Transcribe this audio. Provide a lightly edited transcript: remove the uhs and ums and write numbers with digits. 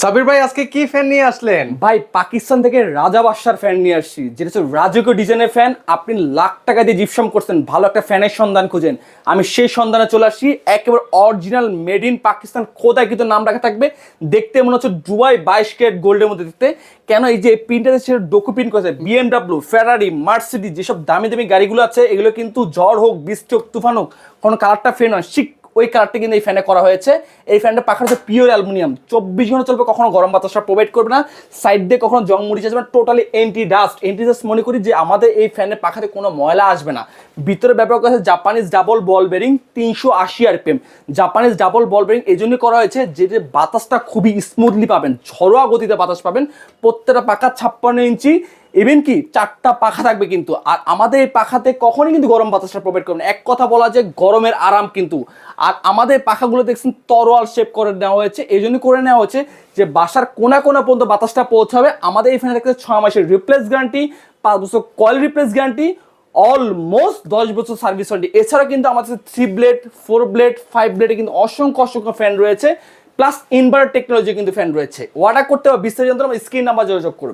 সাবির ভাই আজকে কি ফ্যান নিয়ে আসলেন? ভাই পাকিস্তান থেকে রাজা বাদশার ফ্যান নিয়ে আসছি, যেটা হচ্ছে রাজকীয় ডিজাইনের ফ্যান। আপনি লাখ টাকা দিয়ে জিপসাম করছেন, ভালো একটা ফ্যানের সন্ধান খুঁজেন, আমি সেই সন্ধানে চলে আসছি। একেবারে অরিজিনাল মেড ইন পাকিস্তান, খোদায় কিন্তু নাম রাখা থাকবে। দেখতে মনে হচ্ছে দুবাই 22 ক্যারেট গোল্ডের মধ্যে দেখতে। কেন এই যে প্রিন্টার সেটা ডোকু প্রিন্ট করেছে। বিএমডাব্লিউ, ফেরারি, মার্সিডিজ যেসব দামি দামি গাড়িগুলো আছে, এগুলো কিন্তু ঝড় হোক, বৃষ্টি হোক, তুফান হোক, কোনো কালারটা ফেন হয় শিক ওই কালারটা কিন্তু এই ফ্যানে করা হয়েছে। এই ফ্যানটা পাখা হচ্ছে পিওর অ্যালুমিনিয়াম, 24 ঘন্টা চলবে, কখনো গরম বাতাসটা প্রোভাইড করবে না, সাইড দিয়ে কখনো জং মুড়ি আসবে না, টোটালি এন্টি ডাস্ট মনে করি যে আমাদের এই ফ্যানের পাখাতে কোনো ময়লা আসবে না। ভিতরে ব্যবহার করা হয়েছে জাপানিজ ডাবল বল বেরিং 380 আরপিএম। জাপানিজ ডাবল বল বেরিং এই জন্যই করা হয়েছে যে বাতাসটা খুবই স্মুথলি পাবেন, ঝরোয়া গতিতে বাতাস পাবেন। প্রত্যেকটা পাখা 56 ইঞ্চি, ইভেন কি 4টা পাখা থাকবে কিন্তু। আর আমাদের এই পাখাতে কখনই কিন্তু গরম বাতাসটা প্রোভাইড করবে না, এক কথা বলা যায় গরমের আরাম কিন্তু। আর আমাদের পাখাগুলো দেখছেন তরোয়াল শেপ করে নেওয়া হয়েছে, এই জন্য করে নেওয়া হয়েছে যে বাসার কোনা কোনা পর্যন্ত বাতাসটা পৌঁছাবে। আমাদের এই ফ্যানে দেখতে 6 মাসের রিপ্লেস গ্যারান্টি, 5 বছর কয়েল রিপ্লেস গ্যারান্টি, অলমোস্ট 10 বছর সার্ভিস ওয়ারেন্টি। এছাড়া কিন্তু আমাদের 3 ব্লেড, 4 ব্লেড, 5 ব্লেডে কিন্তু অসংখ্য অসংখ্য ফ্যান রয়েছে, প্লাস ইনভার্টার টেকনোলজি কিন্তু ফ্যান রয়েছে। অর্ডার করতে হবে বিস্তারিত স্ক্রিন নাম্বার যোগাযোগ করুন।